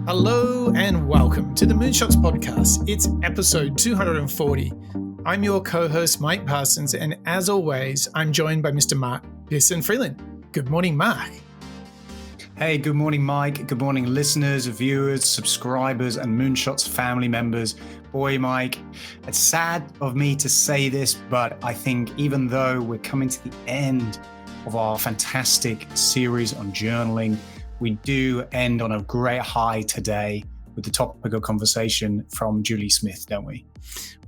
Hello and welcome to the Moonshots Podcast. It's episode 240. I'm your co-host, Mike Parsons, and as always, I'm joined by Mr. Mark Pearson-Freeland. Good morning, Mark. Hey, good morning, Mike. Good morning, listeners, viewers, subscribers, and Moonshots family members. Boy, Mike, it's sad of me to say this, but I think even though we're coming to the end of our fantastic series on journaling, we do end on a great high today with the topic of conversation from Julie Smith, don't we?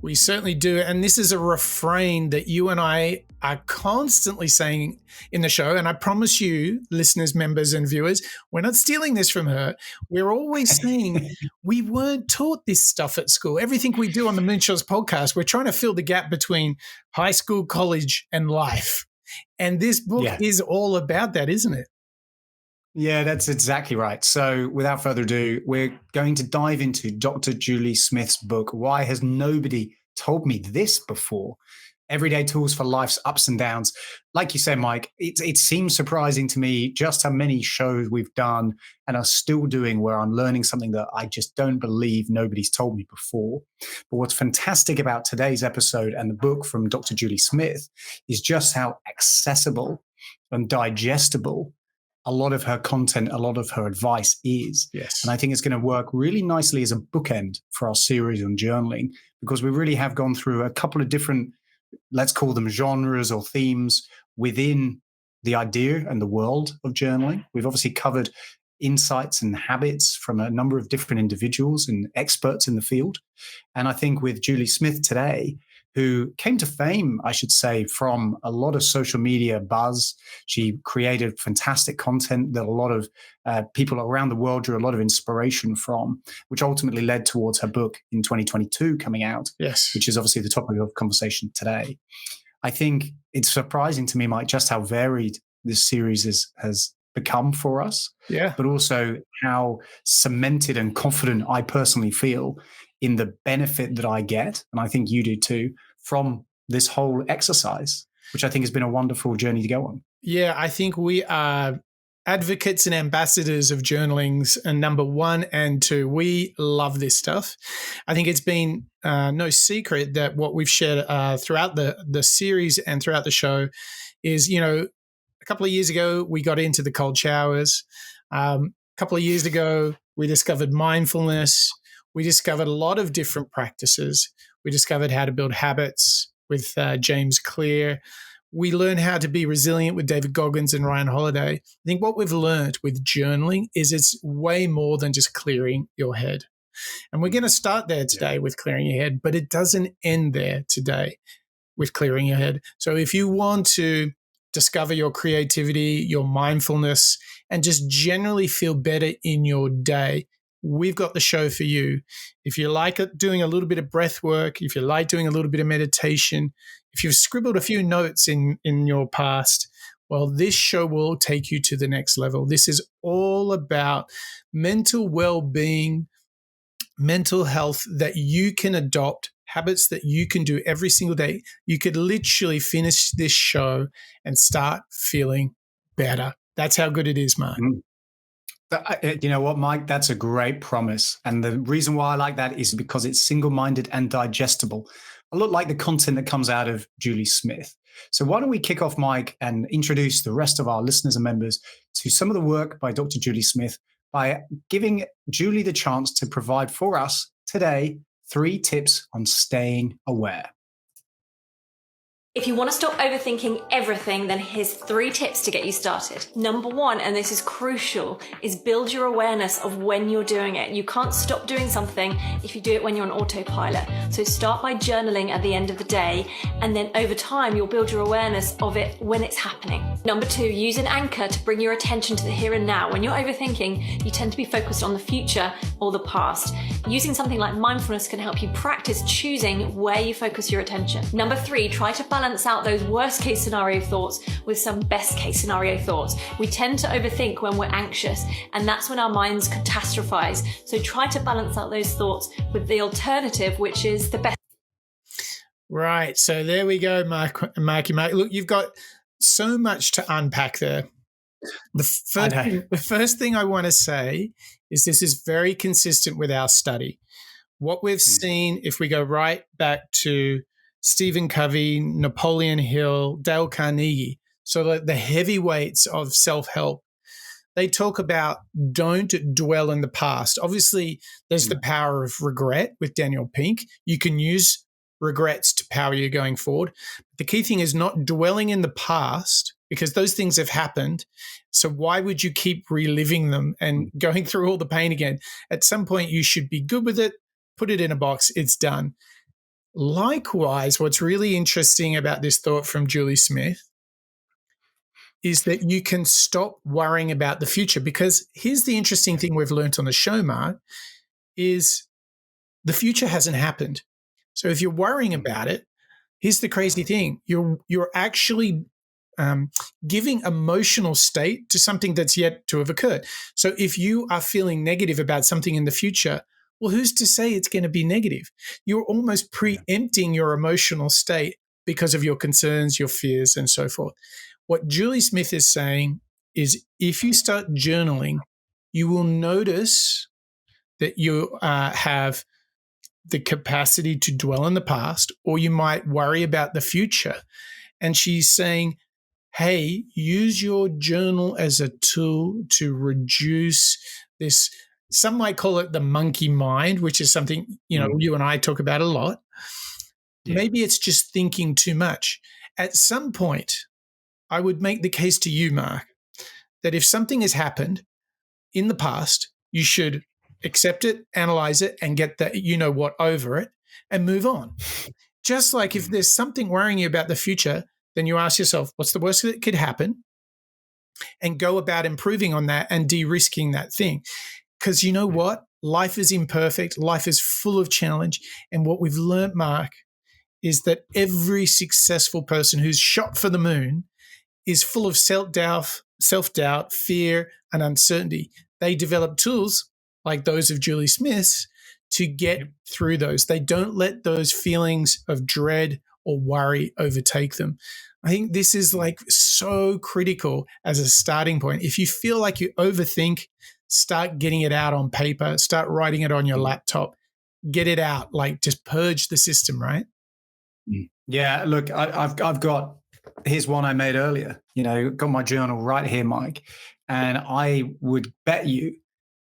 We certainly do. And this is a refrain that you and I are constantly saying in the show. And I promise you, listeners, members, and viewers, we're not stealing this from her. We're always saying we weren't taught this stuff at school. Everything we do on the Moonshots podcast, we're trying to fill the gap between high school, college, and life. And this book is all about that, isn't it? Yeah, that's exactly right. So without further ado, we're going to dive into Dr. Julie Smith's book, Why Has Nobody Told Me This Before? Everyday Tools for Life's Ups and Downs. Like you said, Mike, it seems surprising to me just how many shows we've done and are still doing where I'm learning something that I just don't believe nobody's told me before. But what's fantastic about today's episode and the book from Dr. Julie Smith is just how accessible and digestible a lot of her content, a lot of her advice is. Yes. And I think it's going to work really nicely as a bookend for our series on journaling, because we really have gone through a couple of different, let's call them genres or themes within the idea and the world of journaling. We've obviously covered insights and habits from a number of different individuals and experts in the field. And I think with Julie Smith today, who came to fame, I should say, from a lot of social media buzz. She created fantastic content that a lot of people around the world drew a lot of inspiration from, which ultimately led towards her book in 2022 coming out, which is obviously the topic of conversation today. I think it's surprising to me, Mike, just how varied this series has become for us, but also how cemented and confident I personally feel in the benefit that I get, and I think you do too, from this whole exercise, which I think has been a wonderful journey to go on. Yeah, I think we are advocates and ambassadors of journaling's number one and two. We love this stuff. I think it's been no secret that what we've shared throughout the series and throughout the show is, a couple of years ago, we got into the cold showers. A couple of years ago, we discovered mindfulness. We discovered a lot of different practices. We discovered how to build habits with James Clear. We learned how to be resilient with David Goggins and Ryan Holiday. I think what we've learned with journaling is it's way more than just clearing your head. And we're going to start there today with clearing your head, but it doesn't end there today with clearing your head. So if you want to discover your creativity, your mindfulness, and just generally feel better in your day, we've got the show for you. If you like doing a little bit of breath work, if you like doing a little bit of meditation, if you've scribbled a few notes in your past, well, this show will take you to the next level. This is all about mental well-being, mental health that you can adopt, habits that you can do every single day. You could literally finish this show and start feeling better. That's how good it is, Mark. You know what, Mike? That's a great promise. And the reason why I like that is because it's single-minded and digestible. A lot like the content that comes out of Julie Smith. So why don't we kick off, Mike, and introduce the rest of our listeners and members to some of the work by Dr. Julie Smith by giving Julie the chance to provide for us today 3 tips on staying aware. If you want to stop overthinking everything, then here's 3 tips to get you started. Number 1, and this is crucial, is build your awareness of when you're doing it. You can't stop doing something if you do it when you're on autopilot. So start by journaling at the end of the day, and then over time, you'll build your awareness of it when it's happening. Number 2, use an anchor to bring your attention to the here and now. When you're overthinking, you tend to be focused on the future or the past. Using something like mindfulness can help you practice choosing where you focus your attention. Number 3, try to balance out those worst case scenario thoughts with some best case scenario thoughts. We tend to overthink when we're anxious, and that's when our minds catastrophize. So try to balance out those thoughts with the alternative, which is the best. Right. So there we go, Marky Mark. Look, you've got so much to unpack there. The first thing I want to say is this is very consistent with our study. What we've seen, if we go right back to Stephen Covey, Napoleon Hill, Dale Carnegie, so the heavyweights of self-help, they talk about don't dwell in the past. Obviously, there's the power of regret with Daniel Pink. You can use regrets to power you going forward. The key thing is not dwelling in the past, because those things have happened. So why would you keep reliving them and going through all the pain again? At some point, you should be good with it, put it in a box, it's done. Likewise, what's really interesting about this thought from Julie Smith is that you can stop worrying about the future, because here's the interesting thing we've learned on the show, Mark, is the future hasn't happened. So if you're worrying about it, here's the crazy thing. You're actually giving emotional state to something that's yet to have occurred. So if you are feeling negative about something in the future, well, who's to say it's going to be negative? You're almost preempting your emotional state because of your concerns, your fears, and so forth. What Julie Smith is saying is if you start journaling, you will notice that you have the capacity to dwell in the past, or you might worry about the future. And she's saying, hey, use your journal as a tool to reduce this. Some might call it the monkey mind, which is something, you and I talk about a lot. Yeah. Maybe it's just thinking too much. At some point, I would make the case to you, Mark, that if something has happened in the past, you should accept it, analyze it, and get that you-know-what over it and move on. Just like if there's something worrying you about the future, then you ask yourself, what's the worst that could happen? And go about improving on that and de-risking that thing. Because you know what? Life is imperfect. Life is full of challenge. And what we've learned, Mark, is that every successful person who's shot for the moon is full of self-doubt, fear, and uncertainty. They develop tools like those of Julie Smith's to get through those. They don't let those feelings of dread or worry overtake them. I think this is like so critical as a starting point. If you feel like you overthink, start getting it out on paper, start writing it on your laptop, get it out, like just purge the system, right? Yeah, look, I've got, here's one I made earlier, got my journal right here, Mike. And I would bet you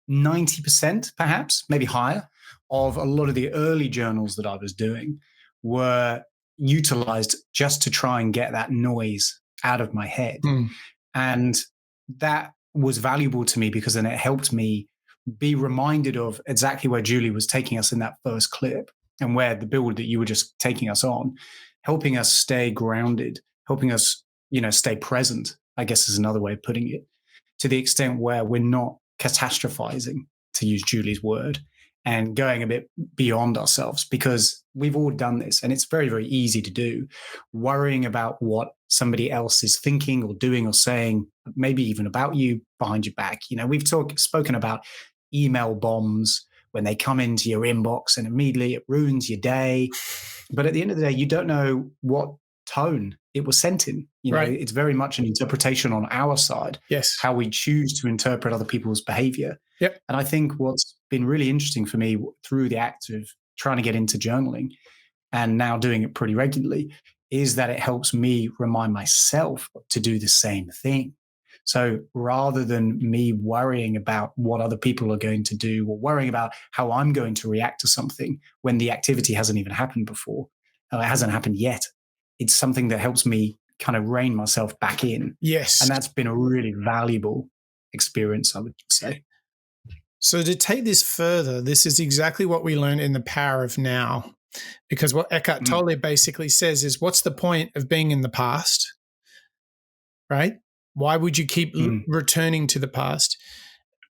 90%, perhaps, maybe higher, of a lot of the early journals that I was doing were utilized just to try and get that noise out of my head. And that was valuable to me because then it helped me be reminded of exactly where Julie was taking us in that first clip and where the build that you were just taking us on, helping us stay grounded, helping us, stay present, I guess is another way of putting it, to the extent where we're not catastrophizing, to use Julie's word, and going a bit beyond ourselves, because we've all done this and it's very, very easy to do, worrying about what somebody else is thinking or doing or saying, maybe even about you behind your back. We've spoken about email bombs when they come into your inbox and immediately it ruins your day. But at the end of the day, you don't know what tone it was sent in. Right. It's very much an interpretation on our side. Yes. How we choose to interpret other people's behavior. Yep. And I think what's been really interesting for me through the act of trying to get into journaling and now doing it pretty regularly is that it helps me remind myself to do the same thing. So rather than me worrying about what other people are going to do or worrying about how I'm going to react to something when the activity hasn't even happened before, it hasn't happened yet, it's something that helps me kind of rein myself back in. Yes. And that's been a really valuable experience, I would say. So to take this further, this is exactly what we learned in The Power of Now, because what Eckhart Tolle basically says is, what's the point of being in the past, right? Why would you keep returning to the past?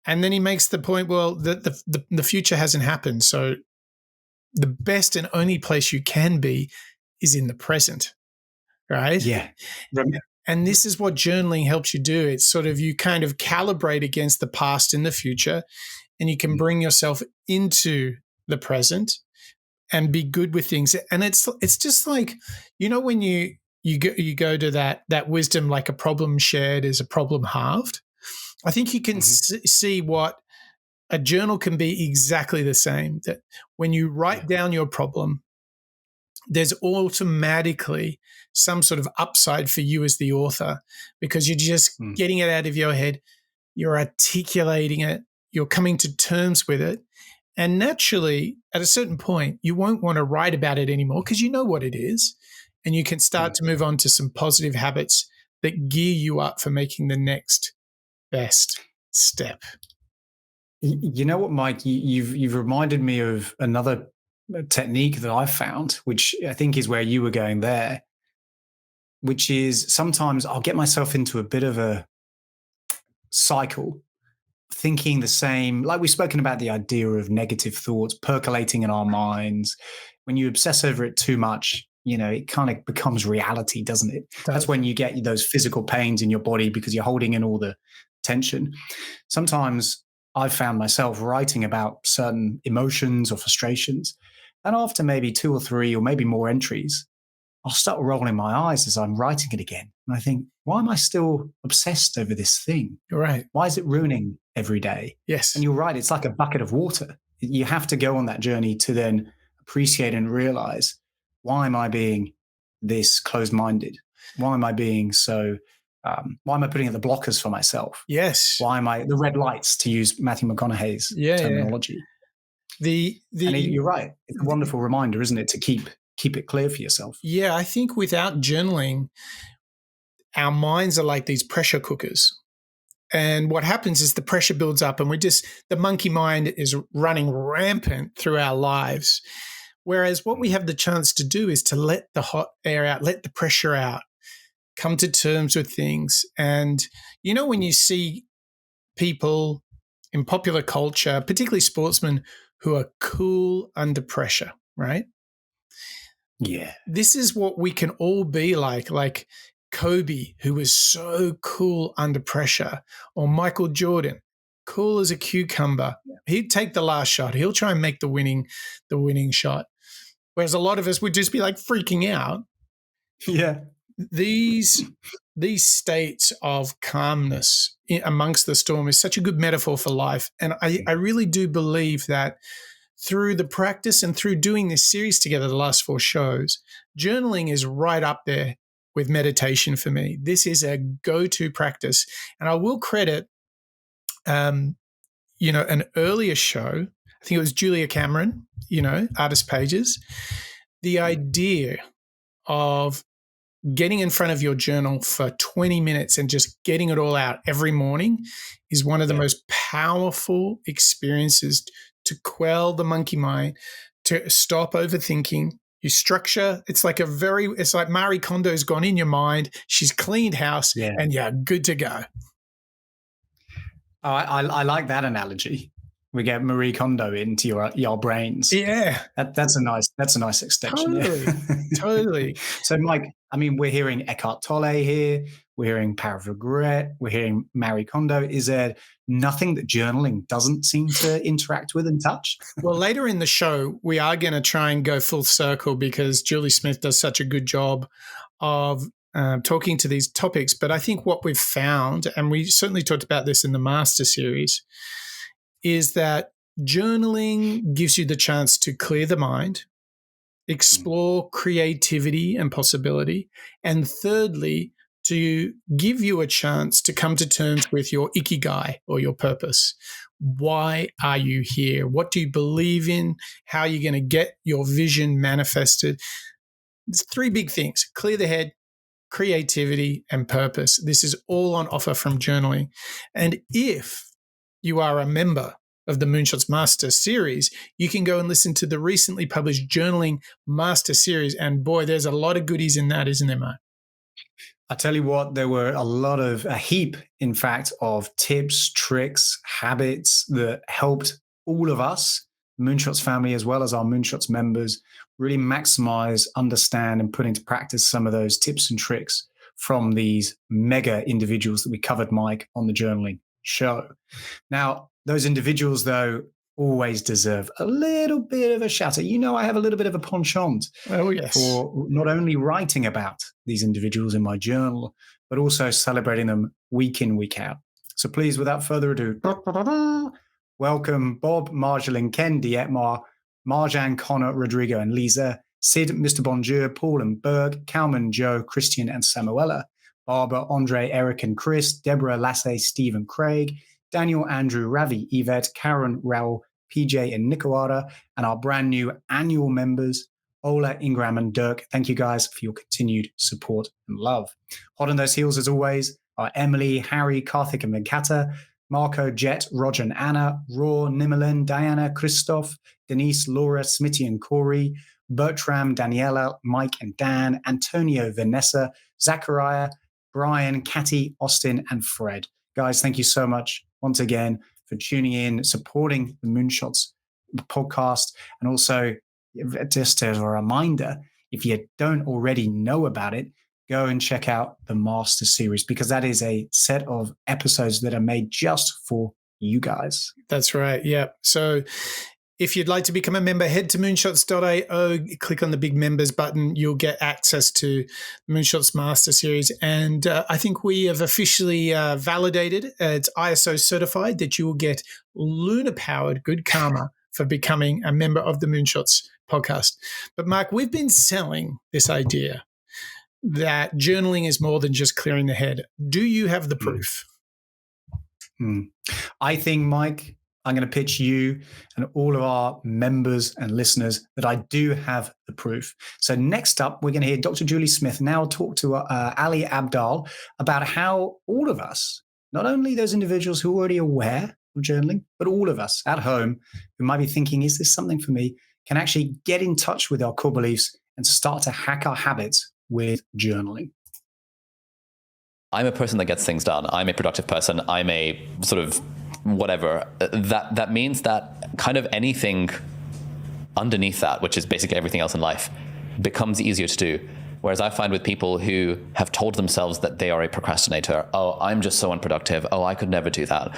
And then he makes the point, well, the future hasn't happened. So the best and only place you can be is in the present, right? Yeah. And this is what journaling helps you do. It's sort of, you kind of calibrate against the past and the future, and you can bring yourself into the present and be good with things. And it's just like, when you you go to that wisdom, like a problem shared is a problem halved. I think you can see what a journal can be exactly the same. That when you write down your problem, there's automatically some sort of upside for you as the author, because you're just getting it out of your head, you're articulating it, you're coming to terms with it. And naturally, at a certain point, you won't want to write about it anymore because you know what it is. And you can start to move on to some positive habits that gear you up for making the next best step. You know what, Mike? You've reminded me of another technique that I've found, which I think is where you were going there, which is sometimes I'll get myself into a bit of a cycle, thinking the same, like we've spoken about the idea of negative thoughts percolating in our minds. When you obsess over it too much, it kind of becomes reality, doesn't it? That's when you get those physical pains in your body because you're holding in all the tension. Sometimes I've found myself writing about certain emotions or frustrations, and after maybe 2 or 3 or maybe more entries, I'll start rolling my eyes as I'm writing it again. And I think, why am I still obsessed over this thing? You're right. Why is it ruining every day? Yes. And you're right. It's like a bucket of water. You have to go on that journey to then appreciate and realize, why am I being this closed-minded? Why am I being so, why am I putting in the blockers for myself? Yes. Why am I the red lights, to use Matthew McConaughey's terminology? And you're right. It's a wonderful reminder, isn't it, to keep it clear for yourself. Yeah, I think without journaling, our minds are like these pressure cookers. And what happens is the pressure builds up and the monkey mind is running rampant through our lives. Whereas what we have the chance to do is to let the hot air out, let the pressure out, come to terms with things. And, when you see people in popular culture, particularly sportsmen, who are cool under pressure, right? Yeah. This is what we can all be like Kobe, who was so cool under pressure, or Michael Jordan, cool as a cucumber. Yeah. He'd take the last shot. He'll try and make the winning shot. Whereas a lot of us would just be like freaking out. Yeah. These states of calmness amongst the storm is such a good metaphor for life. And I really do believe that through the practice and through doing this series together, the last 4 shows, journaling is right up there with meditation for me. This is a go-to practice. And I will credit, an earlier show, I think it was Julia Cameron, Artist Pages, the idea of getting in front of your journal for 20 minutes and just getting it all out every morning is one of the most powerful experiences to quell the monkey mind, to stop overthinking. You structure, it's like Marie Kondo's gone in your mind, she's cleaned house, and you're good to go. Oh, I like that analogy. We get Marie Kondo into your brains. Yeah, that's a nice extension. Totally. So, Mike, we're hearing Eckhart Tolle here. We're hearing Power of Regret. We're hearing Marie Kondo. Is there nothing that journaling doesn't seem to interact with and touch? Well, later in the show, we are going to try and go full circle because Julie Smith does such a good job of talking to these topics. But I think what we've found, and we certainly talked about this in the Master Series, is that journaling gives you the chance to clear the mind, explore creativity and possibility, and thirdly, to give you a chance to come to terms with your ikigai or your purpose. Why are you here? What do you believe in? How are you going to get your vision manifested? There's 3 big things: clear the head, creativity, and purpose. This is all on offer from journaling. And if you are a member of the Moonshots Master Series, you can go and listen to the recently published Journaling Master Series. And boy, there's a lot of goodies in that, isn't there, Mark? I tell you what, there were a heap, in fact, of tips, tricks, habits that helped all of us, Moonshots family, as well as our Moonshots members, really maximize, understand, and put into practice some of those tips and tricks from these mega individuals that we covered, Mike, on the journaling show. Now, those individuals, though, always deserve a little bit of a shout out. You know, I have a little bit of a penchant for not only writing about these individuals in my journal, but also celebrating them week in, week out. So please, without further ado, welcome Bob, Marjolaine, Ken, Dietmar, Marjan, Connor, Rodrigo, and Lisa, Sid, Mr. Bonjour, Paul and Berg, Kalman, Joe, Christian, and Samuela, Barbara, Andre, Eric, and Chris, Deborah, Lasse, Steve, and Craig, Daniel, Andrew, Ravi, Yvette, Karen, Raul, PJ, and Nicoara, and our brand new annual members, Ola, Ingram, and Dirk. Thank you guys for your continued support and love. Hot on those heels, as always, are Emily, Harry, Karthik, and Venkata, Marco, Jet, Roger, and Anna, Raw, Nimelin, Diana, Christoph, Denise, Laura, Smitty, and Corey, Bertram, Daniela, Mike, and Dan, Antonio, Vanessa, Zachariah, Brian, Catty, Austin, and Fred. Guys, thank you so much once again for tuning in, supporting the Moonshots podcast. And also, just as a reminder, if you don't already know about it, go and check out the Master Series, because that is a set of episodes that are made just for you guys. That's right. Yeah. So if you'd like to become a member, head to moonshots.io, click on the big members button. You'll get access to Moonshots Master Series. And I think we have officially validated, it's ISO certified, that you will get lunar-powered good karma for becoming a member of the Moonshots podcast. But Mark, we've been selling this idea that journaling is more than just clearing the head. Do you have the proof? I think, Mike, I'm going to pitch you and all of our members and listeners that I do have the proof. So next up, we're going to hear Dr. Julie Smith now talk to Ali Abdaal about how all of us, not only those individuals who are already aware of journaling, but all of us at home who might be thinking, is this something for me, can actually get in touch with our core beliefs and start to hack our habits with journaling. I'm a person that gets things done. I'm a productive person. I'm a sort of whatever. That means that kind of anything underneath that, which is basically everything else in life, becomes easier to do. Whereas I find with people who have told themselves that they are a procrastinator, oh, I'm just so unproductive, oh, I could never do that,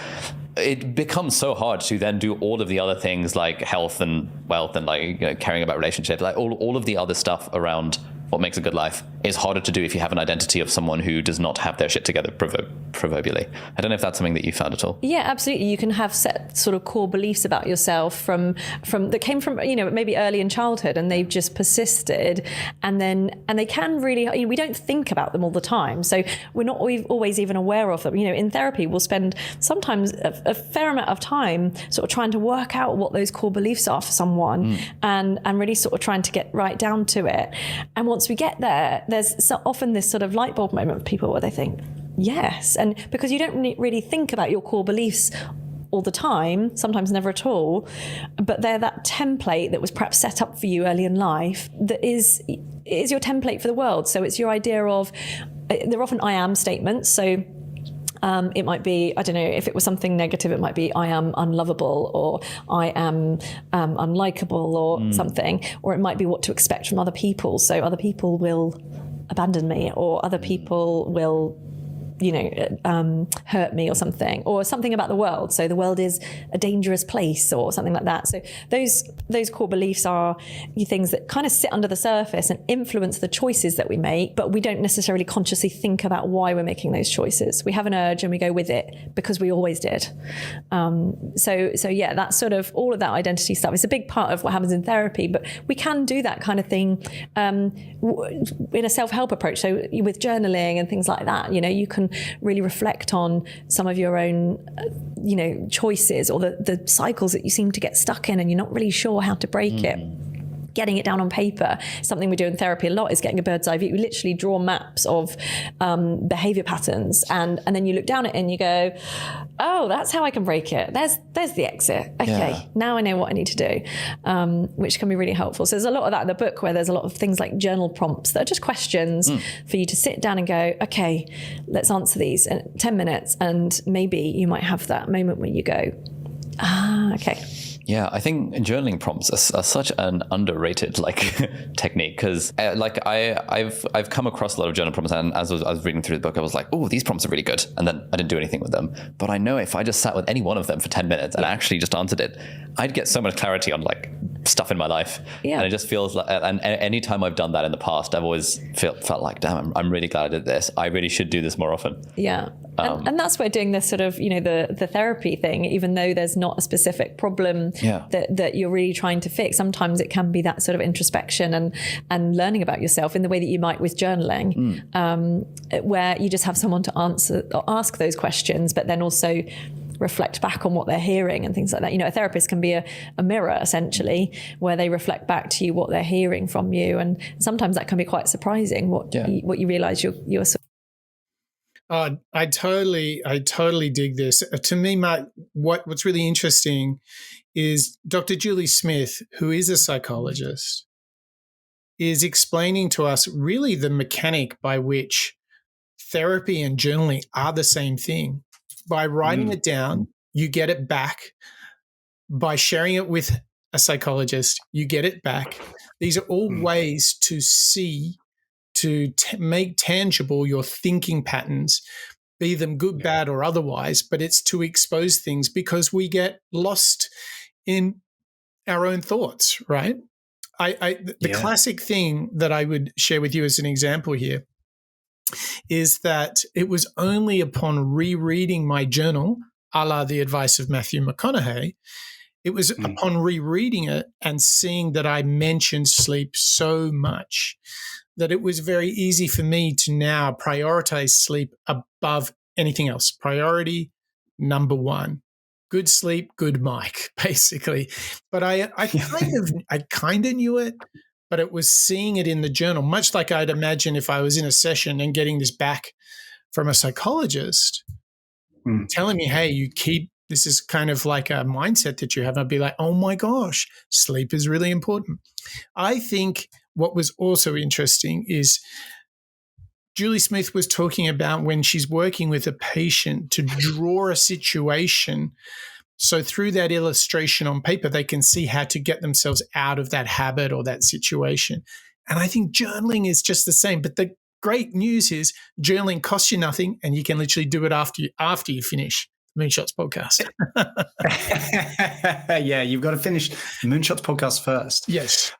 it becomes so hard to then do all of the other things like health and wealth and like caring about relationships, like all of the other stuff around what makes a good life is harder to do if you have an identity of someone who does not have their shit together, proverbially. I don't know if that's something that you found at all. Yeah, absolutely. You can have set sort of core beliefs about yourself from that came from, maybe early in childhood, and they've just persisted, and they can really, we don't think about them all the time. So we're not always even aware of them. In therapy, we'll spend sometimes a fair amount of time sort of trying to work out what those core beliefs are for someone and really sort of trying to get right down to it. And once we get there, there's often this sort of light bulb moment for people where they think, yes. And because you don't really think about your core beliefs all the time, sometimes never at all, but they're that template that was perhaps set up for you early in life that is your template for the world. So it's your idea of, they're often I am statements. So it might be, I don't know, if it was something negative, it might be I am unlovable, or I am unlikable, or something. Or it might be what to expect from other people. So other people will abandon me, or other people will hurt me, or something about the world. So the world is a dangerous place, or something like that. So those core beliefs are things that kind of sit under the surface and influence the choices that we make, but we don't necessarily consciously think about why we're making those choices. We have an urge and we go with it because we always did. So yeah, that's sort of all of that identity stuff. It's a big part of what happens in therapy, but we can do that kind of thing in a self-help approach. So with journaling and things like that, you can really reflect on some of your own, choices, or the cycles that you seem to get stuck in and you're not really sure how to break it. Getting it down on paper. Something we do in therapy a lot is getting a bird's eye view. We literally draw maps of behavior patterns, and then you look down at it and you go, oh, that's how I can break it. There's the exit. Okay, now I know what I need to do, which can be really helpful. So there's a lot of that in the book, where there's a lot of things like journal prompts that are just questions for you to sit down and go, okay, let's answer these in 10 minutes, and maybe you might have that moment where you go, okay. Yeah, I think journaling prompts are such an underrated technique, because I've come across a lot of journal prompts, and as I was reading through the book, I was like, oh, these prompts are really good, and then I didn't do anything with them. But I know if I just sat with any one of them for 10 minutes and actually just answered it, I'd get so much clarity on stuff in my life. Yeah. And it just feels like, and any time I've done that in the past, I've always felt like, damn, I'm really glad I did this. I really should do this more often. Yeah. And that's where doing this sort of, the therapy thing, even though there's not a specific problem that you're really trying to fix, sometimes it can be that sort of introspection and learning about yourself in the way that you might with journaling, where you just have someone to ask those questions, but then also reflect back on what they're hearing and things like that. A therapist can be a mirror, essentially, where they reflect back to you what they're hearing from you. And sometimes that can be quite surprising, what you realize you're sort Oh, I totally dig this. To me, Mark, what's really interesting is Dr. Julie Smith, who is a psychologist, is explaining to us really the mechanic by which therapy and journaling are the same thing. By writing it down, you get it back. By sharing it with a psychologist, you get it back. These are all ways to see, to make tangible your thinking patterns, be them good, bad, or otherwise, but it's to expose things because we get lost in our own thoughts, right? The classic thing that I would share with you as an example here is that it was only upon rereading my journal, a la the advice of Matthew McConaughey, it was upon rereading it and seeing that I mentioned sleep so much that it was very easy for me to now prioritize sleep above anything else. Priority number one. Good sleep, good Mike, basically. But I kind of knew it, but it was seeing it in the journal, much like I'd imagine if I was in a session and getting this back from a psychologist telling me, hey, this is kind of like a mindset that you have. I'd be like, oh my gosh, sleep is really important. I think what was also interesting is Julie Smith was talking about when she's working with a patient to draw a situation. So through that illustration on paper, they can see how to get themselves out of that habit or that situation. And I think journaling is just the same. But the great news is journaling costs you nothing, and you can literally do it after you finish Moonshots podcast. Yeah, you've got to finish the Moonshots podcast first. Yes.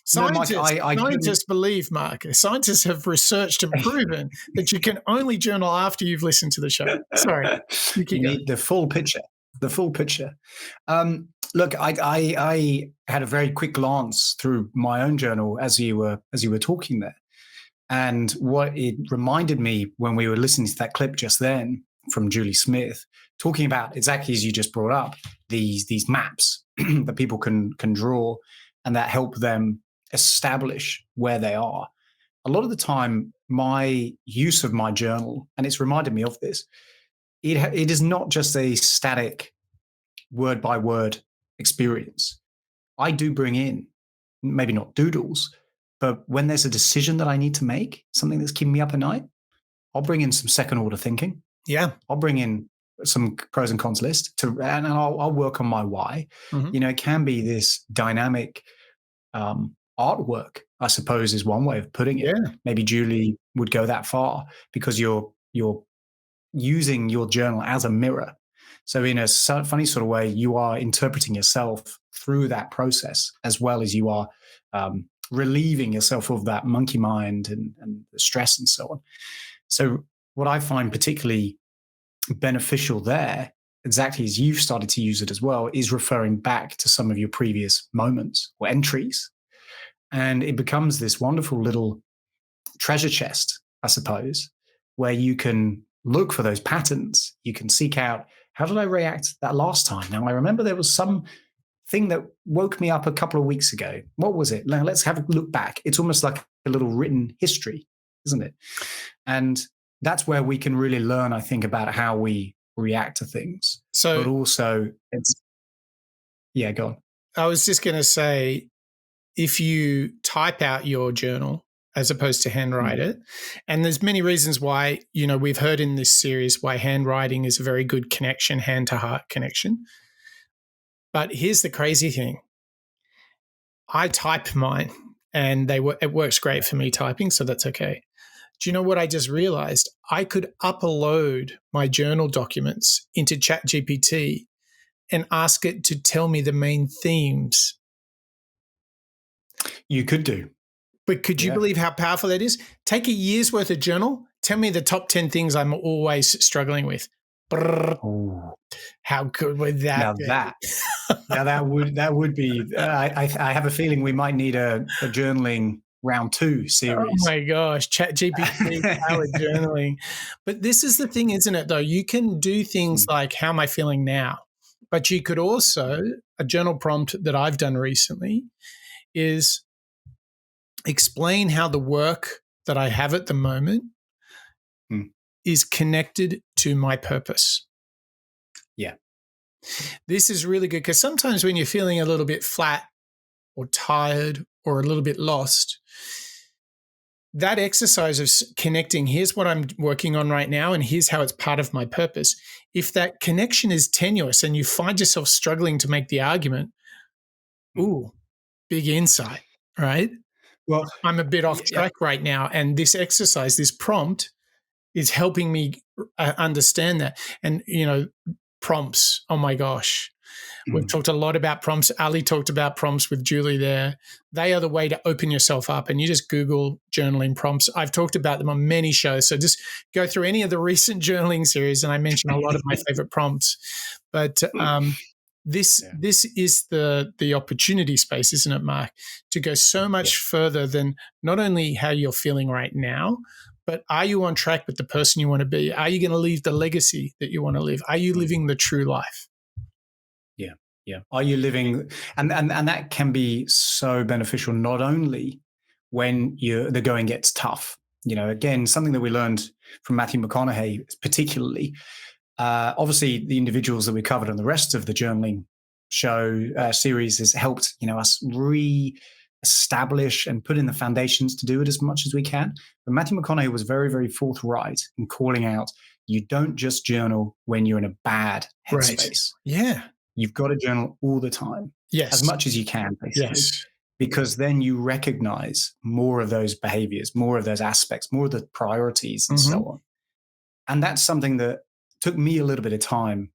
Scientists believe, Mark, scientists have researched and proven that you can only journal after you've listened to the show. Sorry. You need the full picture. Look, I had a very quick glance through my own journal as you were talking there. And what it reminded me when we were listening to that clip just then from Julie Smith, talking about exactly as you just brought up, these maps that people can draw and that help them establish where they are. A lot of the time, my use of my journal, and it's reminded me of this, it is not just a static word by word experience. I do bring in, maybe not doodles, but when there's a decision that I need to make, something that's keeping me up at night, I'll bring in some second order thinking. Yeah. I'll bring in some pros and cons list and I'll work on my why. It can be this dynamic artwork, I suppose, is one way of putting it. Yeah. Maybe Julie would go that far because you're using your journal as a mirror. So in a funny sort of way, you are interpreting yourself through that process as well as you are relieving yourself of that monkey mind and the stress and so on. So what I find particularly beneficial there, exactly as you've started to use it as well, is referring back to some of your previous moments or entries. And it becomes this wonderful little treasure chest, I suppose, where you can look for those patterns. You can seek out, how did I react that last time? Now, I remember there was some thing that woke me up a couple of weeks ago. What was it? Now, let's have a look back. It's almost like a little written history, isn't it? And that's where we can really learn, I think, about how we react to things. But also, go on. I was just going to say, if you type out your journal as opposed to handwrite it, and there's many reasons why, we've heard in this series why handwriting is a very good connection, hand to heart connection. But here's the crazy thing. I type mine and it works great for me typing, so that's okay. Do you know what I just realized? I could upload my journal documents into ChatGPT and ask it to tell me the main themes. You could do. But could you believe how powerful that is? Take a year's worth of journal. Tell me the top 10 things I'm always struggling with. Oh. How good would that be? Now that would be. I have a feeling we might need a journaling round 2 series. Oh my gosh, ChatGPT powered journaling. But this is the thing, isn't it? Though you can do things like, "How am I feeling now?" But you could also, a journal prompt that I've done recently is explain how the work that I have at the moment is connected to my purpose. Yeah. This is really good because sometimes when you're feeling a little bit flat or tired or a little bit lost, that exercise of connecting, here's what I'm working on right now and here's how it's part of my purpose. If that connection is tenuous and you find yourself struggling to make the argument, ooh, big insight, right? Well, I'm a bit off track right now. And this exercise, this prompt is helping me understand that. And, prompts, oh my gosh. We've talked a lot about prompts. Ali talked about prompts with Julie there. They are the way to open yourself up. And you just Google journaling prompts. I've talked about them on many shows. So just go through any of the recent journaling series, and I mention a lot of my favorite prompts. But this is the opportunity space, isn't it, Mark, to go so much further than not only how you're feeling right now, but are you on track with the person you want to be? Are you going to leave the legacy that you want to live? Are you living the true life? Yeah. Are you living? And that can be so beneficial, not only when the going gets tough. Again, something that we learned from Matthew McConaughey, particularly, obviously the individuals that we covered on the rest of the journaling show series has helped, us re-establish and put in the foundations to do it as much as we can. But Matthew McConaughey was very, very forthright in calling out, you don't just journal when you're in a bad headspace. Right. Yeah. You've got to journal all the time, yes, as much as you can, basically, because then you recognize more of those behaviors, more of those aspects, more of the priorities, and so on. And that's something that took me a little bit of time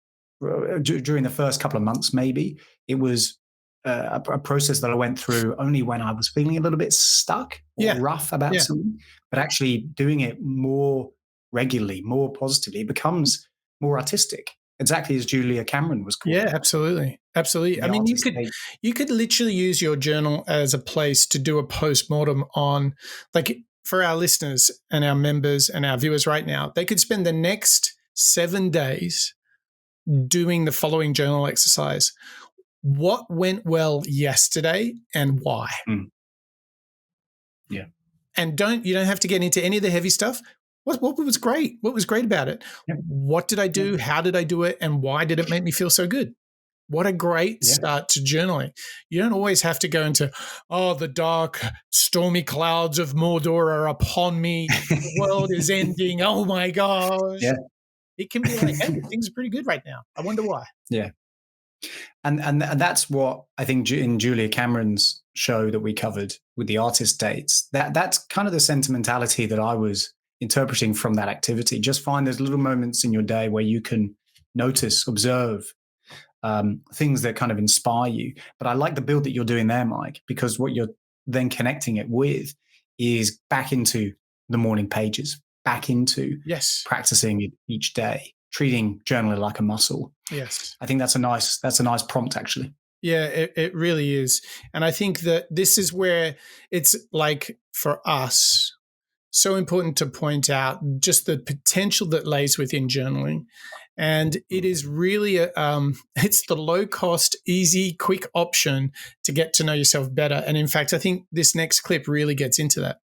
during the first couple of months. Maybe it was a process that I went through only when I was feeling a little bit stuck or rough about something, but actually doing it more regularly, more positively, it becomes more artistic. Exactly as Julia Cameron was called. Yeah, absolutely. Absolutely. I mean, you could literally use your journal as a place to do a postmortem on, like, for our listeners and our members and our viewers right now, they could spend the next 7 days doing the following journal exercise. What went well yesterday and why? Yeah. And you don't have to get into any of the heavy stuff. What was great? What was great about it? What did I do? How did I do it? And why did it make me feel so good? What a great start to journaling. You don't always have to go into, the dark, stormy clouds of Mordor are upon me. The world is ending. Oh my gosh. Yeah. It can be like, hey, things are pretty good right now. I wonder why. Yeah. And that's what I think in Julia Cameron's show that we covered with the artist dates, that's kind of the sentimentality that I was interpreting from that activity. Just find those little moments in your day where you can notice, observe things that kind of inspire you. But I like the build that you're doing there, Mike, because what you're then connecting it with is back into the morning pages, back into practicing it each day, treating journaling like a muscle. Yes. I think that's a nice prompt, actually. Yeah, it really is. And I think that this is where it's like, for us, so important to point out just the potential that lays within journaling. And it is really it's the low cost, easy, quick option to get to know yourself better. And in fact, I think this next clip really gets into that.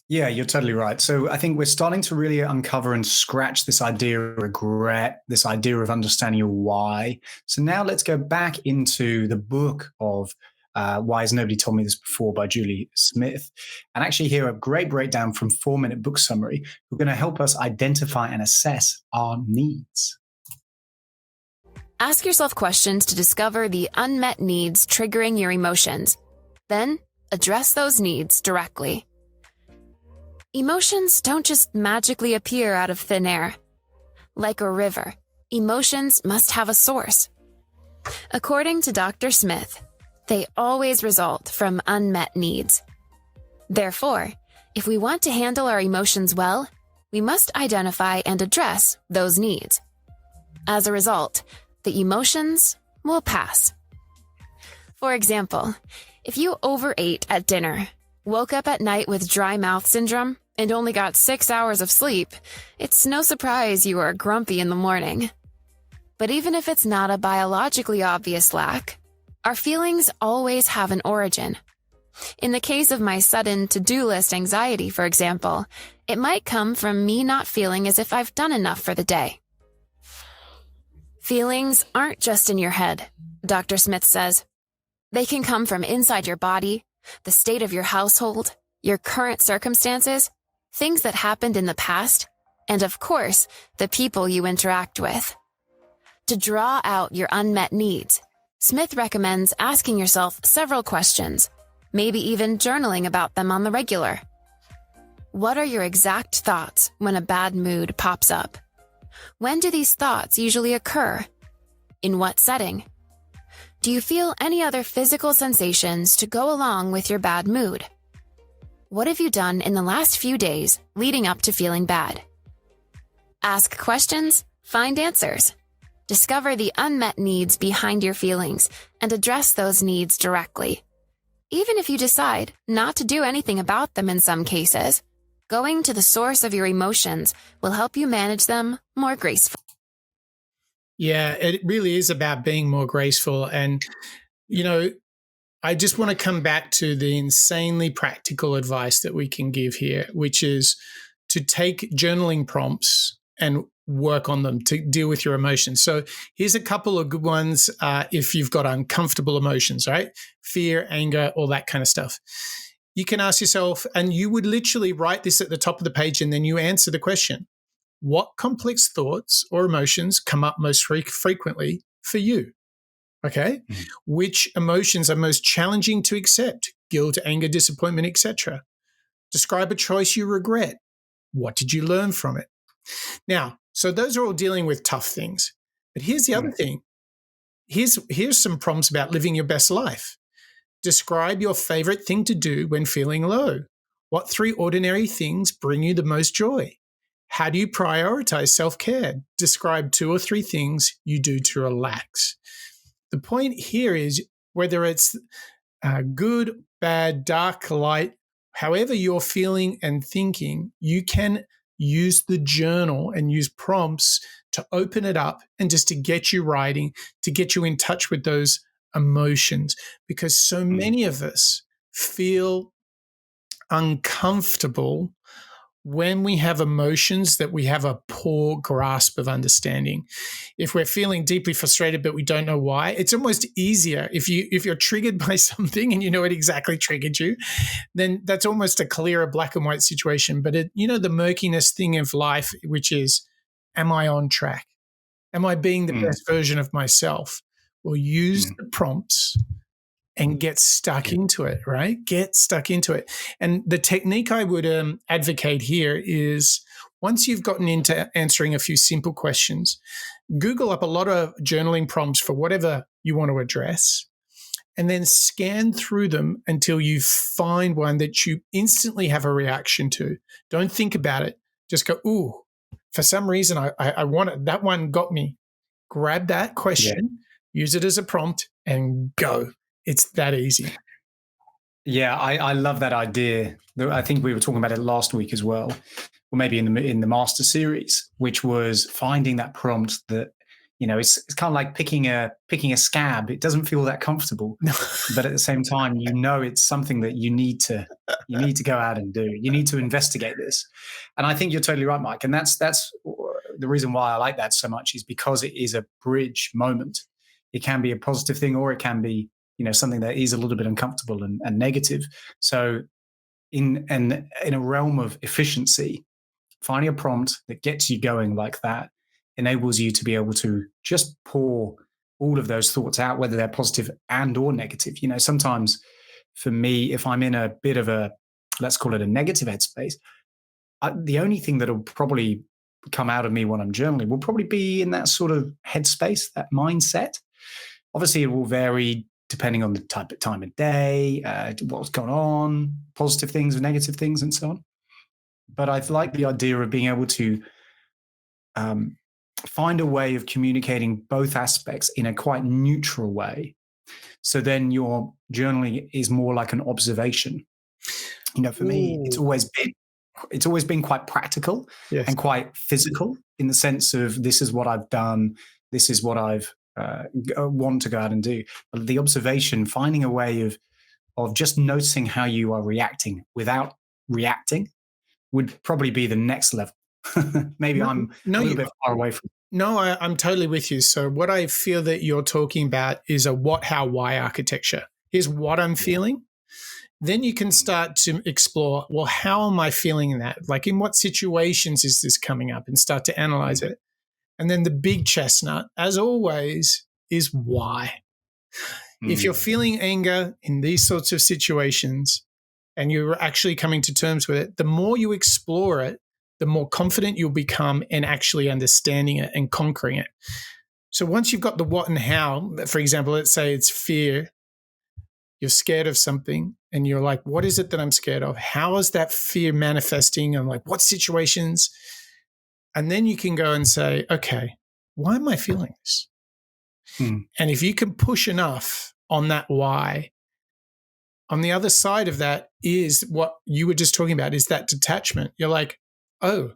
Yeah, you're totally right. So I think we're starting to really uncover and scratch this idea of regret, this idea of understanding your why. So now let's go back into the book of Why Has Nobody Told Me This Before by Julie Smith, and actually hear a great breakdown from 4-Minute Book Summary, who are going to help us identify and assess our needs. Ask yourself questions to discover the unmet needs triggering your emotions. Then, address those needs directly. Emotions don't just magically appear out of thin air. Like a river, emotions must have a source. According to Dr. Smith, they always result from unmet needs. Therefore, if we want to handle our emotions well, we must identify and address those needs. As a result, the emotions will pass. For example, if you overate at dinner, woke up at night with dry mouth syndrome, and only got 6 hours of sleep, it's no surprise you are grumpy in the morning. But even if it's not a biologically obvious lack, our feelings always have an origin. In the case of my sudden to-do list anxiety, for example, it might come from me not feeling as if I've done enough for the day. Feelings aren't just in your head, Dr. Smith says. They can come from inside your body, the state of your household, your current circumstances, things that happened in the past, and of course, the people you interact with. To draw out your unmet needs, Smith recommends asking yourself several questions, maybe even journaling about them on the regular. What are your exact thoughts when a bad mood pops up? When do these thoughts usually occur? In what setting? Do you feel any other physical sensations to go along with your bad mood? What have you done in the last few days leading up to feeling bad? Ask questions, find answers. Discover the unmet needs behind your feelings and address those needs directly. Even if you decide not to do anything about them in some cases, going to the source of your emotions will help you manage them more gracefully. Yeah, it really is about being more graceful. And, I just want to come back to the insanely practical advice that we can give here, which is to take journaling prompts and work on them to deal with your emotions. So here's a couple of good ones if you've got uncomfortable emotions, right? Fear, anger, all that kind of stuff. You can ask yourself, and you would literally write this at the top of the page, and then you answer the question, what complex thoughts or emotions come up most frequently for you? Okay. Mm-hmm. Which emotions are most challenging to accept? Guilt, anger, disappointment, etc. Describe a choice you regret. What did you learn from it? Now, so those are all dealing with tough things. But here's the other thing. Here's some prompts about living your best life. Describe your favorite thing to do when feeling low. What 3 ordinary things bring you the most joy? How do you prioritize self-care? Describe 2 or 3 things you do to relax. The point here is whether it's good, bad, dark, light, however you're feeling and thinking, you can use the journal and use prompts to open it up and just to get you writing, to get you in touch with those emotions, because so many of us feel uncomfortable when we have emotions that we have a poor grasp of understanding. If we're feeling deeply frustrated but we don't know why, it's almost easier if you're triggered by something and you know it exactly triggered you, then that's almost a clearer black and white situation. But the murkiness thing of life, which is, am I on track? Am I being the best version of myself? Well, use the prompts and get stuck into it, right? Get stuck into it. And the technique I would advocate here is, once you've gotten into answering a few simple questions, Google up a lot of journaling prompts for whatever you want to address, and then scan through them until you find one that you instantly have a reaction to. Don't think about it. Just go, ooh, for some reason I want it. That one got me. Grab that question, use it as a prompt, and go. It's that easy. Yeah, I love that idea. I think we were talking about it last week as well, or maybe in the master series, which was finding that prompt that, it's kind of like picking a scab. It doesn't feel that comfortable, but at the same time, it's something that you need to go out and do. You need to investigate this, and I think you're totally right, Mike. And that's the reason why I like that so much, is because it is a bridge moment. It can be a positive thing, or it can be something that is a little bit uncomfortable and negative. So in a realm of efficiency, finding a prompt that gets you going like that enables you to be able to just pour all of those thoughts out, whether they're positive and or negative. Sometimes for me, if I'm in a bit of a, let's call it a negative headspace, the only thing that'll probably come out of me when I'm journaling will probably be in that sort of headspace, that mindset. Obviously, it will vary depending on the type of time of day, what's going on, positive things, negative things, and so on. But I like the idea of being able to find a way of communicating both aspects in a quite neutral way. So then your journaling is more like an observation. For me, it's always been quite practical and quite physical, in the sense of, this is what I've done, this is what I've want to go out and do. But the observation, finding a way of just noticing how you are reacting without reacting, would probably be the next level. Maybe I'm a little bit far away from. No, I'm totally with you. So what I feel that you're talking about is a what, how, why architecture. Here's what I'm feeling. Then you can start to explore, well, how am I feeling that? Like, in what situations is this coming up? And start to analyze it. And then the big chestnut, as always, is why. If you're feeling anger in these sorts of situations and you're actually coming to terms with it, the more you explore it, the more confident you'll become in actually understanding it and conquering it. So once you've got the what and how, for example, let's say it's fear, you're scared of something and you're like, what is it that I'm scared of? How is that fear manifesting? And like, what situations? And then you can go and say, okay, why am I feeling this? And if you can push enough on that why, on the other side of that is what you were just talking about, is that detachment. You're like, oh,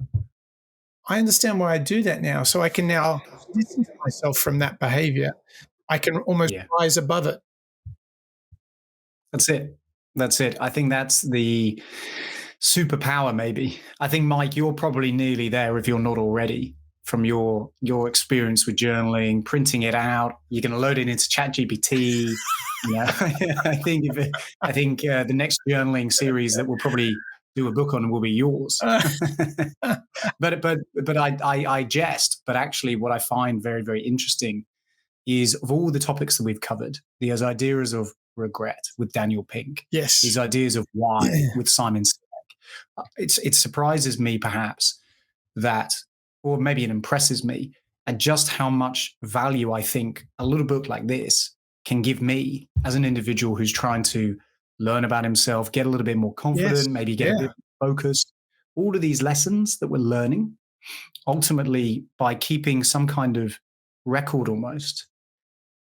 I understand why I do that now. So I can now distance myself from that behavior. I can almost rise above it. That's it. I think that's the superpower, maybe. I think, Mike, you're probably nearly there if you're not already, from your experience with journaling, printing it out. You're going to load it into ChatGPT. I think the next journaling series that we'll probably do a book on will be yours. But I jest. But actually, what I find very, very interesting is, of all the topics that we've covered, these ideas of regret with Daniel Pink, these ideas of why with Simon Sinek, it surprises me perhaps that, or maybe it impresses me at just how much value I think a little book like this can give me as an individual who's trying to learn about himself, get a little bit more confident, maybe get a bit more focused. All of these lessons that we're learning, ultimately, by keeping some kind of record almost,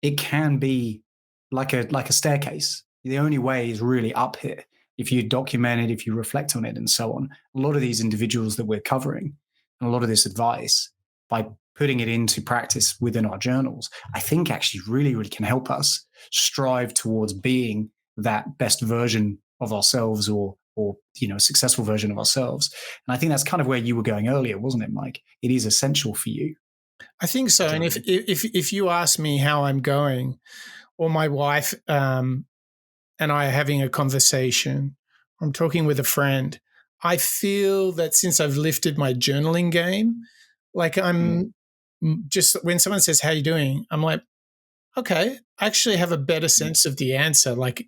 it can be like a staircase. The only way is really up here. If you document it, if you reflect on it, and so on. A lot of these individuals that we're covering, and a lot of this advice, by putting it into practice within our journals, I think actually really, really can help us strive towards being that best version of ourselves, or a successful version of ourselves. And I think that's kind of where you were going earlier, wasn't it, Mike? It is essential for you. I think so. And if you ask me how I'm going, or my wife and I are having a conversation, I'm talking with a friend, I feel that since I've lifted my journaling game, like I'm just, when someone says, how are you doing? I'm like, okay, I actually have a better sense of the answer. Like,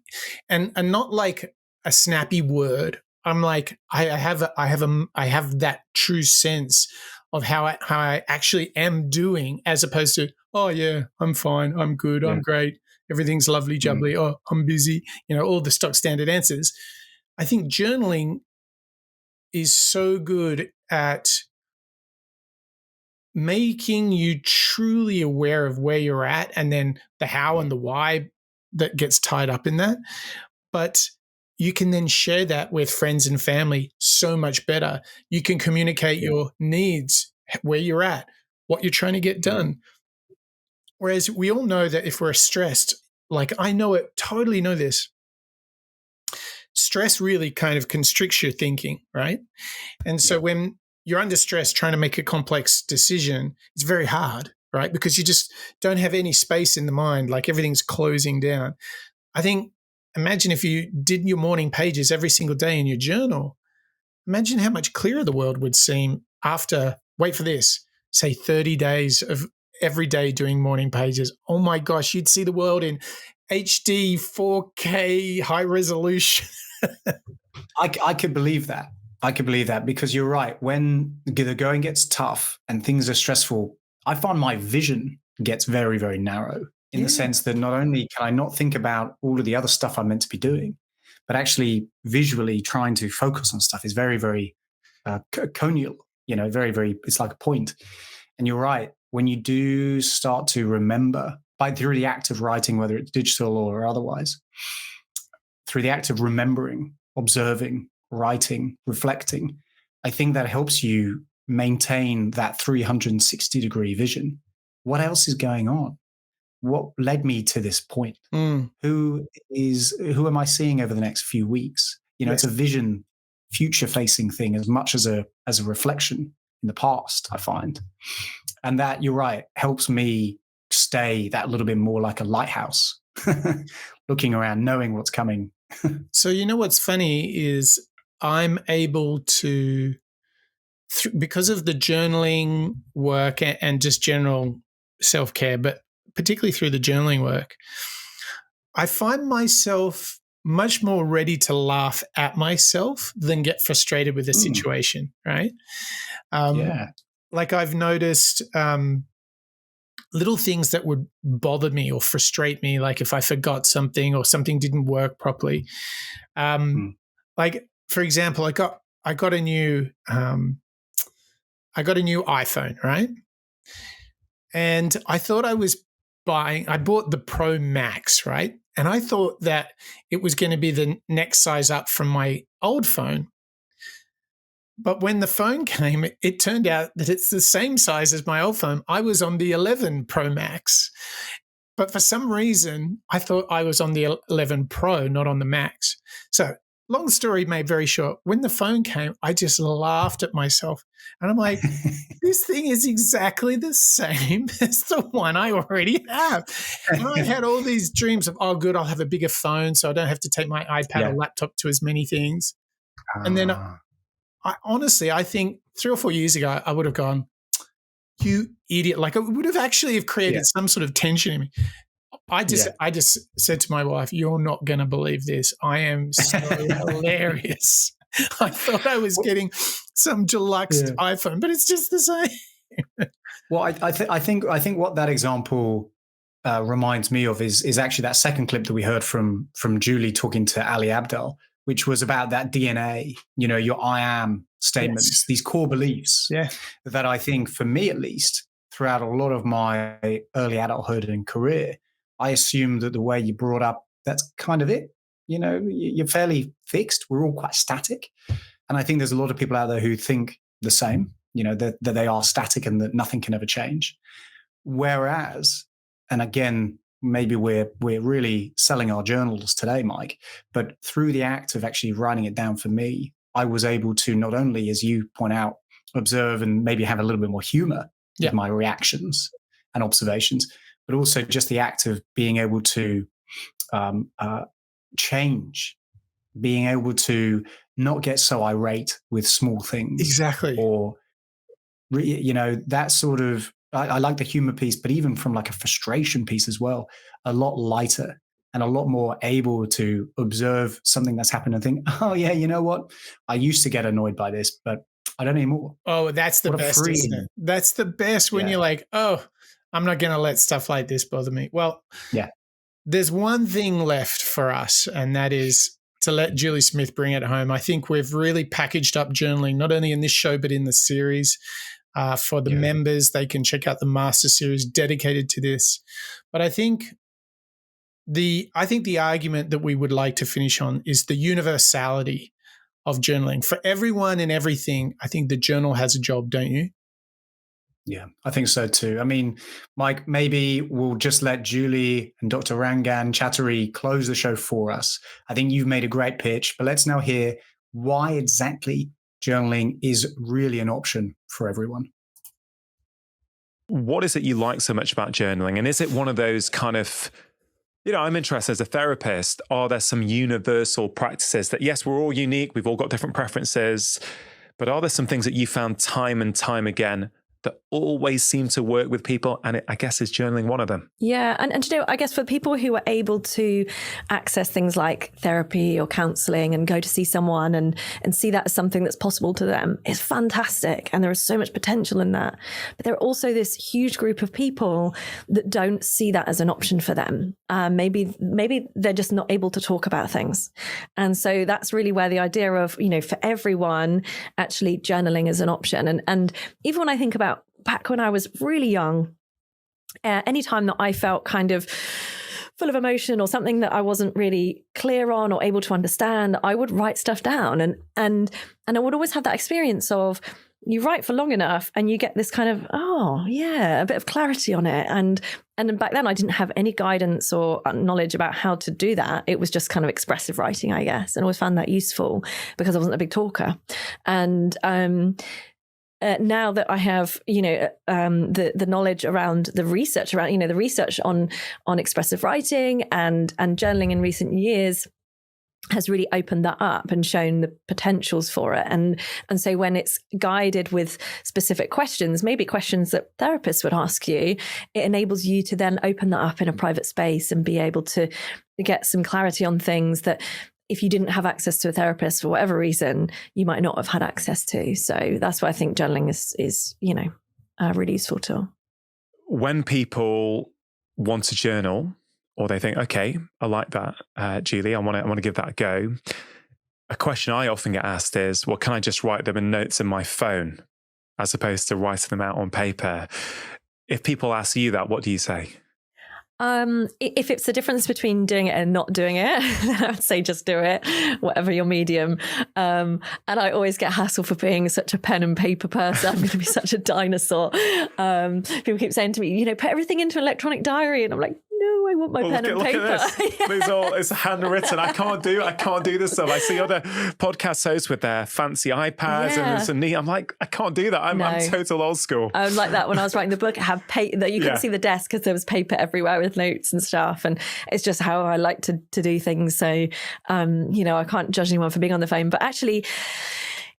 and not like a snappy word. I'm like, I have that true sense of how I actually am doing, as opposed to, oh yeah, I'm fine, I'm good, I'm great, everything's lovely jubbly, oh, I'm busy, all the stock standard answers. I think journaling is so good at making you truly aware of where you're at, and then the how and the why that gets tied up in that. But you can then share that with friends and family so much better. You can communicate your needs, where you're at, what you're trying to get done. Whereas we all know that if we're stressed, like I totally know this, stress really kind of constricts your thinking, right? And so when you're under stress trying to make a complex decision, it's very hard, right? Because you just don't have any space in the mind, like everything's closing down. I think, imagine if you did your morning pages every single day in your journal. Imagine how much clearer the world would seem after, wait for this, say 30 days of every day doing morning pages. Oh my gosh, you'd see the world in HD, 4K, high resolution. I could believe that. I could believe that because you're right. When the going gets tough and things are stressful, I find my vision gets very, very narrow in the sense that not only can I not think about all of the other stuff I'm meant to be doing, but actually visually trying to focus on stuff is very, very conial, very, very, it's like a point. And you're right. When you do start to remember through the act of writing, whether it's digital or otherwise, through the act of remembering, observing, writing, reflecting, I think that helps you maintain that 360-degree vision. What else is going on? What led me to this point? Who am I seeing over the next few weeks? It's a vision, future-facing thing as much as a reflection in the past, I find. And that, you're right, helps me stay that little bit more like a lighthouse, looking around, knowing what's coming. So what's funny is I'm able to, because of the journaling work and just general self-care, but particularly through the journaling work, I find myself much more ready to laugh at myself than get frustrated with the situation, right? Like I've noticed little things that would bother me or frustrate me, like if I forgot something or something didn't work properly. Like, for example, I got a new iPhone, right? And I thought I bought the Pro Max, right? And I thought that it was going to be the next size up from my old phone. But when the phone came, it turned out that it's the same size as my old phone. I was on the 11 Pro Max. But for some reason, I thought I was on the 11 Pro, not on the Max. So long story made very short, when the phone came, I just laughed at myself. And I'm like, this thing is exactly the same as the one I already have. And I had all these dreams of, oh, good, I'll have a bigger phone so I don't have to take my iPad or laptop to as many things. And then I think 3 or 4 years ago, I would have gone, you idiot. Like it would have actually created some sort of tension in me. I just said to my wife, you're not going to believe this. I am so hilarious. I thought I was getting some deluxe iPhone, but it's just the same. Well, I think what that example reminds me of is actually that second clip that we heard from Julie talking to Ali Abdaal, which was about that DNA, your I am statements, these core beliefs that I think, for me at least, throughout a lot of my early adulthood and career, I assumed that the way you brought up, that's kind of it. You're fairly fixed. We're all quite static. And I think there's a lot of people out there who think the same, that they are static and that nothing can ever change. Whereas, and again, maybe we're really selling our journals today, Mike, but through the act of actually writing it down for me, I was able to not only, as you point out, observe and maybe have a little bit more humor with my reactions and observations, but also just the act of being able to change, being able to not get so irate with small things. Exactly. Or, that sort of, I like the humor piece, but even from like a frustration piece as well, a lot lighter and a lot more able to observe something that's happened and think, oh yeah, you know what? I used to get annoyed by this, but I don't anymore. Oh, that's the best, isn't it? That's the best when you're like, oh, I'm not going to let stuff like this bother me. Well, there's one thing left for us, and that is to let Julie Smith bring it home. I think we've really packaged up journaling, not only in this show, but in the series. For the members, they can check out the master series dedicated to this. But I think the argument that we would like to finish on is the universality of journaling. For everyone and everything, I think the journal has a job, don't you? Yeah, I think so too. I mean, Mike, maybe we'll just let Julie and Dr. Rangan Chatterjee close the show for us. I think you've made a great pitch, but let's now hear why exactly journaling is really an option for everyone. What is it you like so much about journaling? And is it one of those kind of, I'm interested as a therapist, are there some universal practices that, yes, we're all unique, we've all got different preferences, but are there some things that you found time and time again that always seem to work with people, and I guess is journaling one of them. Yeah, and you know, I guess for people who are able to access things like therapy or counselling and go to see someone and see that as something that's possible to them, it's fantastic, and there is so much potential in that. But there are also this huge group of people that don't see that as an option for them. Maybe they're just not able to talk about things, and so that's really where the idea of, you know, for everyone, actually journaling is an option. And even when I think about back when I was really young, anytime that I felt kind of full of emotion or something that I wasn't really clear on or able to understand, I would write stuff down. And I would always have that experience of, you write for long enough and you get this kind of, oh yeah, a bit of clarity on it. And back then I didn't have any guidance or knowledge about how to do that. It was just kind of expressive writing, I guess. And I always found that useful because I wasn't a big talker. And now that I have, you know, the knowledge around the research around, you know, the research on expressive writing and journaling in recent years has really opened that up and shown the potentials for it. And so when it's guided with specific questions, maybe questions that therapists would ask you, it enables you to then open that up in a private space and be able to get some clarity on things that if you didn't have access to a therapist for whatever reason, you might not have had access to. So that's why I think journaling is you know, a really useful tool. When people want to journal, or they think, okay, I like that, Julie, I want to give that a go. A question I often get asked is, well, can I just write them in notes in my phone as opposed to writing them out on paper? If people ask you that, what do you say? If it's the difference between doing it and not doing it, then I would say just do it, whatever your medium. And I always get hassled for being such a pen and paper person. I'm going to be such a dinosaur. People keep saying to me, you know, put everything into an electronic diary. And I'm like, no, I want my pen and paper. Look at this. It's handwritten. I can't do this stuff. I see other podcast hosts with their fancy iPads and it's a neat. I'm like, I can't do that. I'm total old school. I was like that when I was writing the book. I have paper that you couldn't see the desk because there was paper everywhere with notes and stuff. And it's just how I like to do things. So, you know, I can't judge anyone for being on the phone. But actually,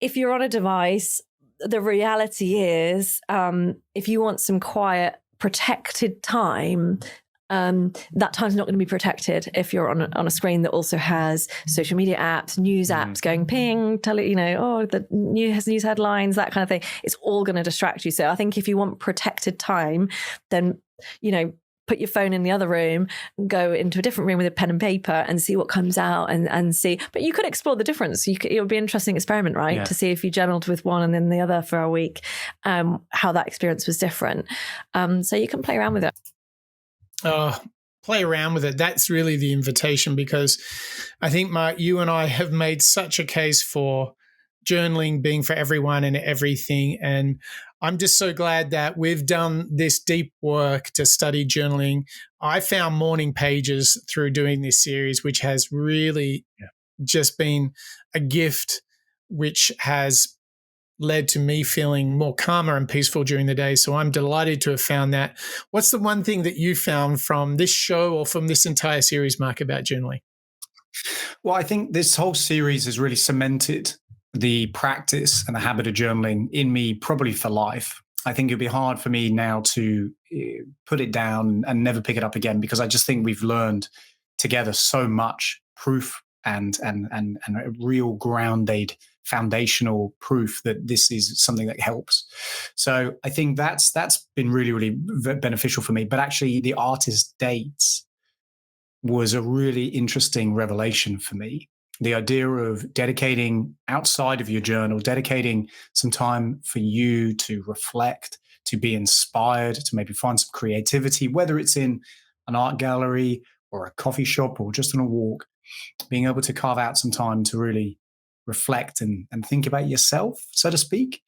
if you're on a device, the reality is, if you want some quiet, protected time, that time's not going to be protected if you're on a screen that also has social media apps, news apps going ping, tell it, you know, oh, the news headlines, that kind of thing. It's all going to distract you. So I think if you want protected time, then, you know, put your phone in the other room, go into a different room with a pen and paper and see what comes out and see. But you could explore the difference. It would be an interesting experiment, right? Yeah. To see if you journaled with one and then the other for a week, how that experience was different. So you can play around with it. Play around with it. That's really the invitation, because I think, Mark, you and I have made such a case for journaling being for everyone and everything. And I'm just so glad that we've done this deep work to study journaling. I found morning pages through doing this series, which has really just been a gift, which has led to me feeling more calmer and peaceful during the day. So I'm delighted to have found that. What's the one thing that you found from this show or from this entire series, Mark, about journaling? Well, I think this whole series has really cemented the practice and the habit of journaling in me, probably for life. I think it'd be hard for me now to put it down and never pick it up again, because I just think we've learned together so much proof and a real grounded foundational proof that this is something that helps. So I think that's been really, really beneficial for me. But actually, the artist dates was a really interesting revelation for me. The idea of dedicating outside of your journal, dedicating some time for you to reflect, to be inspired, to maybe find some creativity, whether it's in an art gallery or a coffee shop or just on a walk, being able to carve out some time to really reflect and think about yourself, so to speak,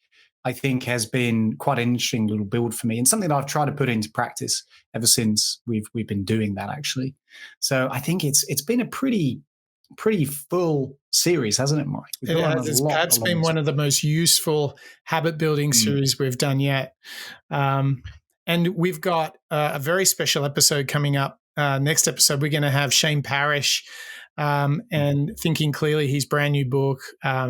I think has been quite an interesting little build for me, and something that I've tried to put into practice ever since we've been doing that, actually. So I think it's been a pretty full series, hasn't it, Mike? It has. It's perhaps been one of the most useful habit building series we've done yet. And we've got a very special episode coming up. Next episode, we're going to have Shane Parrish and Thinking Clearly, his brand new book.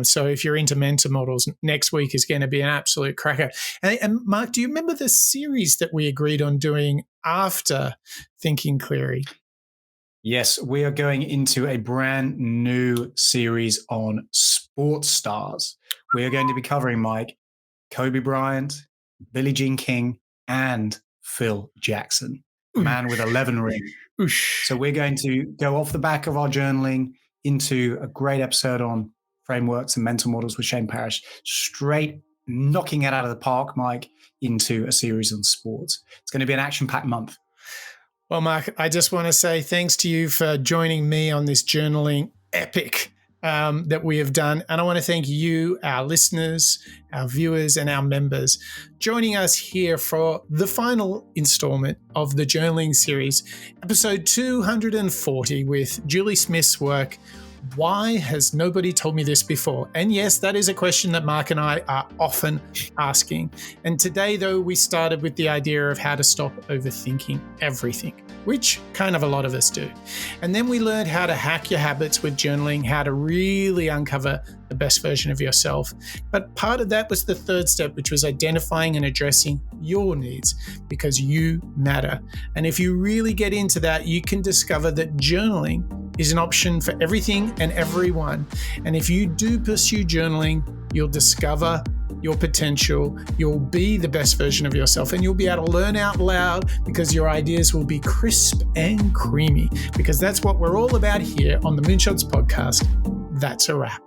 So if you're into mentor models, next week is going to be an absolute cracker. And Mark, do you remember the series that we agreed on doing after Thinking Clearly? Yes, we are going into a brand new series on sports stars. We are going to be covering, Mike, Kobe Bryant, Billie Jean King, and Phil Jackson, man with 11 rings. So we're going to go off the back of our journaling into a great episode on frameworks and mental models with Shane Parrish, straight knocking it out of the park, Mike, into a series on sports. It's going to be an action-packed month. Well, Mark, I just want to say thanks to you for joining me on this journaling epic that we have done. And I want to thank you, our listeners, our viewers, and our members joining us here for the final installment of the journaling series, episode 240 with Julie Smith's work, Why Has Nobody Told Me This Before? And yes, that is a question that Mark and I are often asking. And today, though, we started with the idea of how to stop overthinking everything, which kind of a lot of us do. And then we learned how to hack your habits with journaling, how to really uncover the best version of yourself. But part of that was the third step, which was identifying and addressing your needs, because you matter. And if you really get into that, you can discover that journaling is an option for everything and everyone. And if you do pursue journaling, you'll discover your potential, you'll be the best version of yourself, and you'll be able to learn out loud because your ideas will be crisp and creamy, because that's what we're all about here on the Moonshots podcast. That's a wrap.